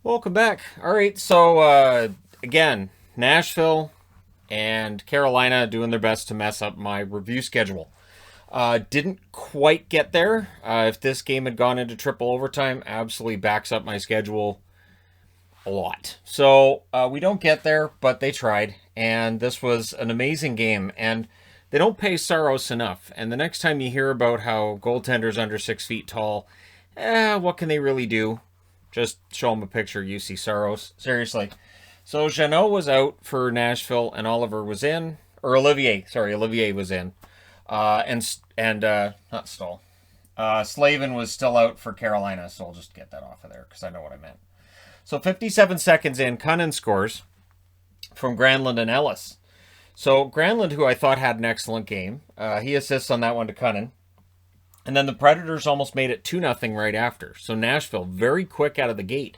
Welcome back. All right, so again, Nashville and Carolina doing their best to mess up my review schedule. Didn't quite get there. If this game had gone into triple overtime, absolutely backs up my schedule a lot. So we don't get there, but they tried, and this was an amazing game. And they don't pay Saros enough. And the next time you hear about how goaltenders under 6 feet tall, what can they really do? Just show them a picture. You see Saros. Seriously. So Jeannot was out for Nashville, and Oliver was in, or Olivier. Sorry, Olivier was in, and not Stoll. Slavin was still out for Carolina, so I'll just get that off of there because I know what I meant. So 57 seconds in, Cunnin scores from Granlund and Ellis. So Granlund, who I thought had an excellent game, he assists on that one to Cunnin. And then the Predators almost made it 2-0 right after. So Nashville, very quick out of the gate.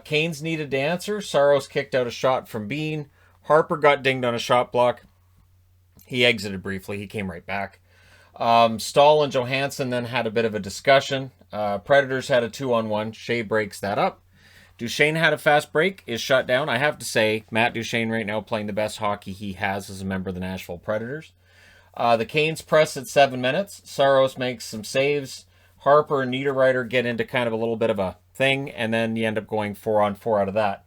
Canes needed to answer. Saros kicked out a shot from Bean. Harper got dinged on a shot block. He exited briefly. He came right back. Stahl and Johansson then had a bit of a discussion. Predators had a 2-on-1. Shea breaks that up. Duchesne had a fast break, is shut down. I have to say, Matt Duchesne right now playing the best hockey he has as a member of the Nashville Predators. The Canes press at 7 minutes. Saros makes some saves. Harper and Niederreiter get into kind of a little bit of a thing, and then you end up going 4-on-4 out of that.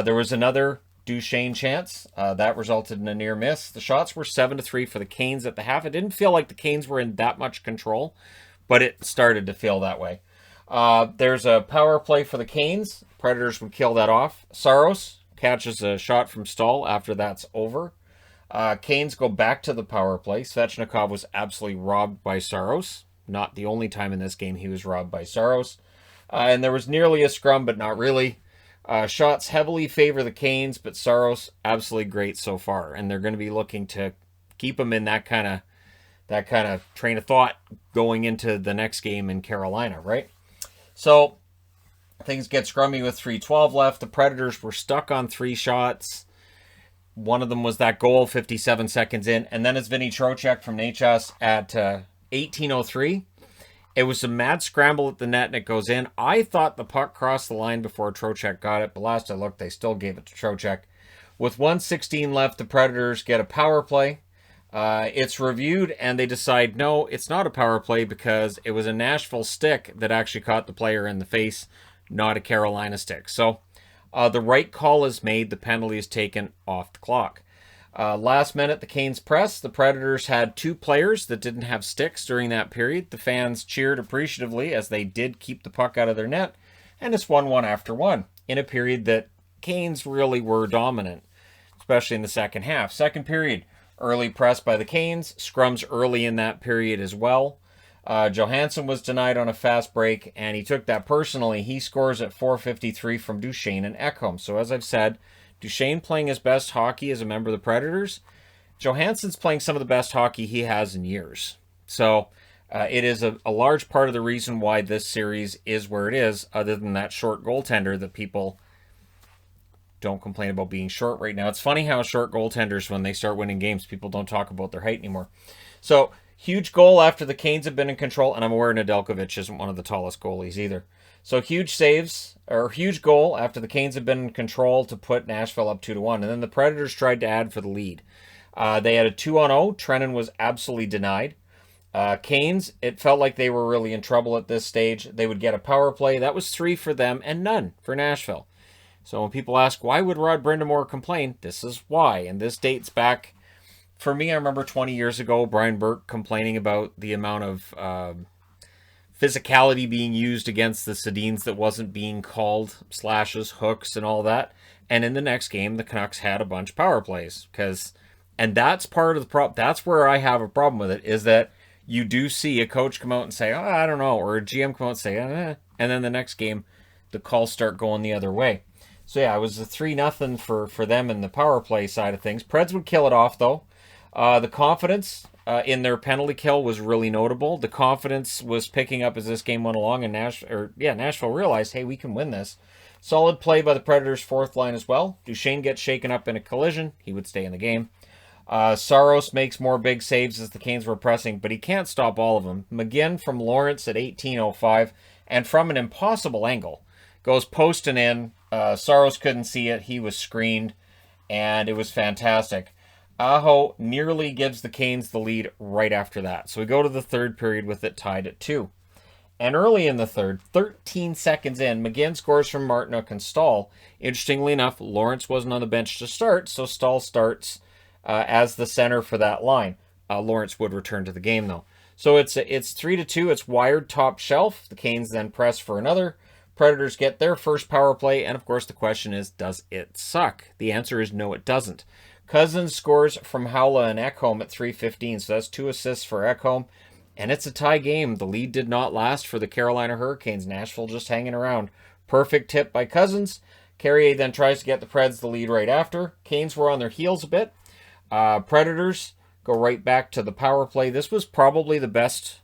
There was another Duchesne chance. That resulted in a near miss. The shots were 7-3 for the Canes at the half. It didn't feel like the Canes were in that much control, but it started to feel that way. There's a power play for the Canes. Predators would kill that off. Saros catches a shot from Stahl after that's over. Canes go back to the power play. Svechnikov was absolutely robbed by Saros. Not the only time in this game he was robbed by Saros. And there was nearly a scrum, but not really. Shots heavily favor the Canes, but Saros absolutely great so far. And they're going to be looking to keep him in that kind of train of thought going into the next game in Carolina, right? So things get scrummy with 3:12 left. The Predators were stuck on 3 shots. One of them was that goal 57 seconds in. And then it's Vinny Trocheck from Nachas at 18:03. It was a mad scramble at the net, and it goes in. I thought the puck crossed the line before Trocheck got it, but last I looked, they still gave it to Trocheck. With 1:16 left, the Predators get a power play. It's reviewed, and they decide, no, it's not a power play because it was a Nashville stick that actually caught the player in the face, not a Carolina stick. So the right call is made. The penalty is taken off the clock. Last minute, the Canes press. The Predators had 2 players that didn't have sticks during that period. The fans cheered appreciatively as they did keep the puck out of their net. And it's 1-1 after 1 in a period that Canes really were dominant, especially in the second half. Second period, early press by the Canes. Scrums early in that period as well. Johansson was denied on a fast break, and he took that personally. He scores at 4:53 from Duchesne and Ekholm. So as I've said, Duchesne playing his best hockey as a member of the Predators. Johansson's playing some of the best hockey he has in years. So it is a large part of the reason why this series is where it is, other than that short goaltender that people don't complain about being short right now. It's funny how short goaltenders, when they start winning games, people don't talk about their height anymore. So huge goal after the Canes have been in control, and I'm aware Nedeljkovic isn't one of the tallest goalies either. So huge saves, or huge goal after the Canes have been in control to put Nashville up 2-1. And then the Predators tried to add for the lead. They had a 2-0. Trennan was absolutely denied. Canes, it felt like they were really in trouble at this stage. They would get a power play. That was 3 for them and none for Nashville. So when people ask, why would Rod Brindamore complain? This is why. And this dates back, for me, I remember 20 years ago, Brian Burke complaining about the amount of physicality being used against the Sedins that wasn't being called, slashes, hooks, and all that. And in the next game, the Canucks had a bunch of power plays. And that's part of the problem. That's where I have a problem with it, is that you do see a coach come out and say, oh, I don't know, or a GM come out and say, and then the next game, the calls start going the other way. So yeah, it was a 3-0 for them in the power play side of things. Preds would kill it off, though. The confidence in their penalty kill was really notable. The confidence was picking up as this game went along, and Nashville realized, hey, we can win this. Solid play by the Predators' fourth line as well. Duchesne gets shaken up in a collision. He would stay in the game. Saros makes more big saves as the Canes were pressing, but he can't stop all of them. McGinn from Lawrence at 18:05, and from an impossible angle, Goes posting in. Saros couldn't see it. He was screened, and it was fantastic. Aho nearly gives the Canes the lead right after that. So we go to the third period with it tied at 2. And early in the third, 13 seconds in, McGinn scores from Martinook and Stahl. Interestingly enough, Lawrence wasn't on the bench to start, so Stahl starts as the center for that line. Lawrence would return to the game, though. So it's 3-2. It's wired top shelf. The Canes then press for another. Predators get their first power play, and of course the question is, does it suck? The answer is no, it doesn't. Cousins scores from Haula and Ekholm at 3:15, so that's 2 assists for Ekholm. And it's a tie game. The lead did not last for the Carolina Hurricanes. Nashville just hanging around. Perfect tip by Cousins. Carrier then tries to get the Preds the lead right after. Canes were on their heels a bit. Predators go right back to the power play. This was probably the best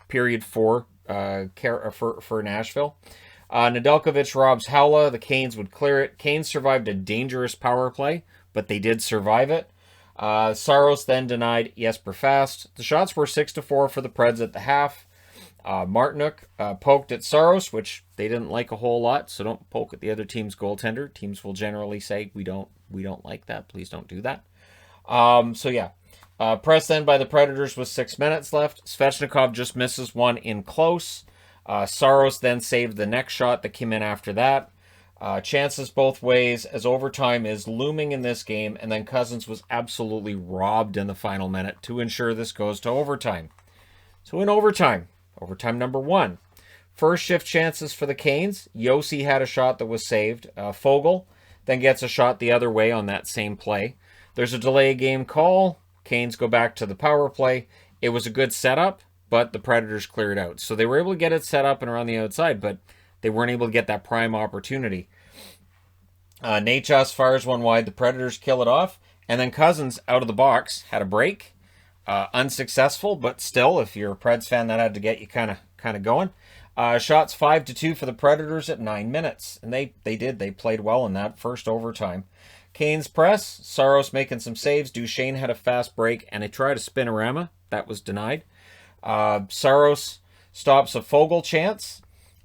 period for Nashville. Nedeljkovic robs Haula. The Canes would clear it. Canes survived a dangerous power play, but they did survive it. Saros then denied Jesper Fast. The shots were 6-4 for the Preds at the half. Martinook poked at Saros, which they didn't like a whole lot, so don't poke at the other team's goaltender. Teams will generally say, we don't like that. Please don't do that. Press then by the Predators with 6 minutes left. Svechnikov just misses one in close. Saros then saved the next shot that came in after that. Chances both ways as overtime is looming in this game, and then Cousins was absolutely robbed in the final minute to ensure this goes to overtime. So in overtime number 1, first shift chances for the Canes. Yossi had a shot that was saved. Foegele then gets a shot the other way on that same play. There's a delay game call. Canes go back to the power play. It was a good setup, but the Predators cleared out. So they were able to get it set up and around the outside, but they weren't able to get that prime opportunity. Nachos fires one wide. The Predators kill it off. And then Cousins, out of the box, had a break. Unsuccessful, but still, if you're a Preds fan, that had to get you kind of going. Shots 5-2 for the Predators at 9 minutes. And they did. They played well in that first overtime. Canes press. Saros making some saves. Duchesne had a fast break, and they tried a spinorama. That was denied. Saros stops a Foegele chance.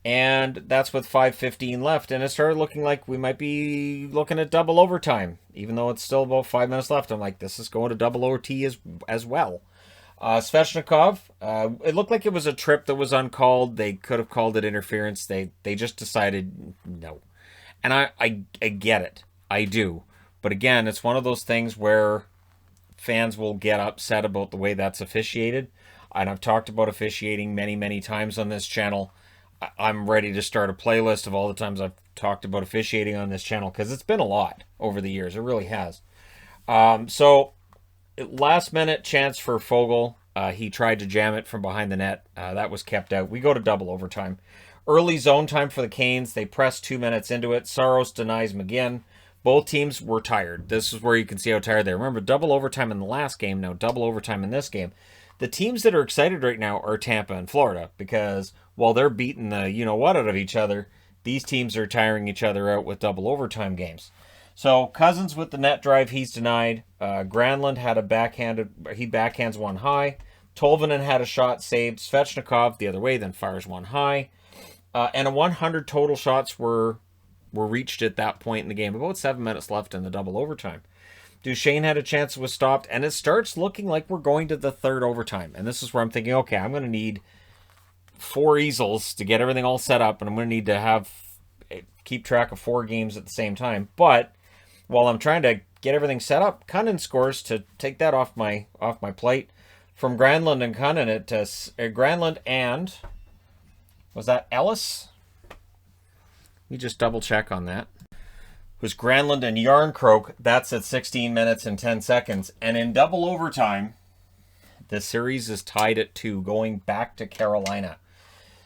And that's with 5:15 left. And it started looking like we might be looking at double overtime. Even though it's still about 5 minutes left. I'm like, this is going to double OT as well. Svechnikov, it looked like it was a trip that was uncalled. They could have called it interference. They just decided no. And I get it. I do. But again, it's one of those things where fans will get upset about the way that's officiated. And I've talked about officiating many, many times on this channel. I'm ready to start a playlist of all the times I've talked about officiating on this channel, because it's been a lot over the years. It really has. So last minute chance for Foegele. He tried to jam it from behind the net. That was kept out. We go to double overtime. Early zone time for the Canes. They press 2 minutes into it. Saros denies McGinn. Both teams were tired. This is where you can see how tired they are. Remember, double overtime in the last game. Now double overtime in this game. The teams that are excited right now are Tampa and Florida, because while they're beating the you-know-what out of each other, these teams are tiring each other out with double overtime games. So Cousins with the net drive, he's denied. Granlund had he backhands one high. Tolvanen had a shot saved. Svechnikov the other way, then fires one high. And 100 total shots were reached at that point in the game. About 7 minutes left in the double overtime. Duchesne had a chance, was stopped, and it starts looking like we're going to the third overtime. And this is where I'm thinking, okay, I'm going to need 4 easels to get everything all set up, and I'm going to need to keep track of 4 games at the same time. But while I'm trying to get everything set up, Cunnin scores to take that off my plate. From Granlund and Cunnin, Granlund and, was that Ellis? Let me just double check on that. It was Granlund and Yarncroke. That's at 16 minutes and 10 seconds. And in double overtime, the series is tied at 2, going back to Carolina.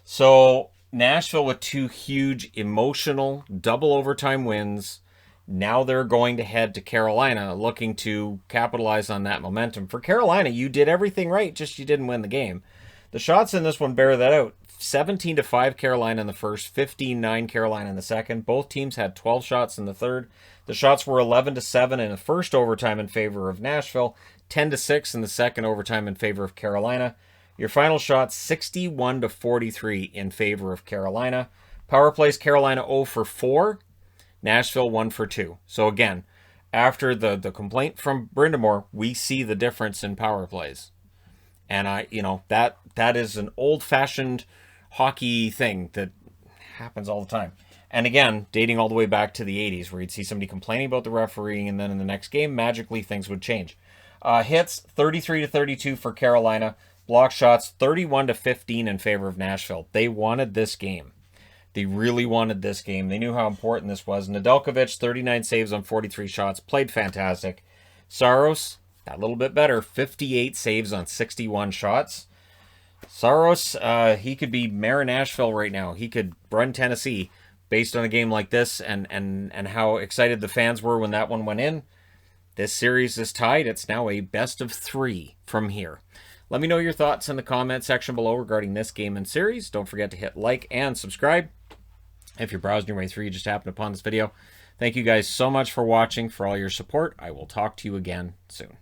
So Nashville with 2 huge emotional double overtime wins. Now they're going to head to Carolina, looking to capitalize on that momentum. For Carolina, you did everything right, just you didn't win the game. The shots in this one bear that out. 17-5 Carolina in the first, 15-9 Carolina in the second. Both teams had 12 shots in the third. The shots were 11-7 in the first overtime in favor of Nashville, 10-6 in the second overtime in favor of Carolina. Your final shot, 61-43 in favor of Carolina. Power plays, Carolina 0 for 4, Nashville 1 for 2. So again, after the complaint from Brindamore, we see the difference in power plays. And that is an old-fashioned hockey thing that happens all the time. And again, dating all the way back to the 80s, where you'd see somebody complaining about the refereeing, and then in the next game, magically things would change. Hits 33-32 for Carolina. Block shots 31-15 in favor of Nashville. They wanted this game. They really wanted this game. They knew how important this was. Nedeljkovic, 39 saves on 43 shots, played fantastic. Saros, that little bit better, 58 saves on 61 shots. Saros, he could be mayor of Nashville right now. He could run Tennessee based on a game like this and how excited the fans were when that one went in. This series is tied. It's now a best of 3 from here. Let me know your thoughts in the comment section below regarding this game and series. Don't forget to hit like and subscribe. If you're browsing your way through, you just happened upon this video. Thank you guys so much for watching, for all your support. I will talk to you again soon.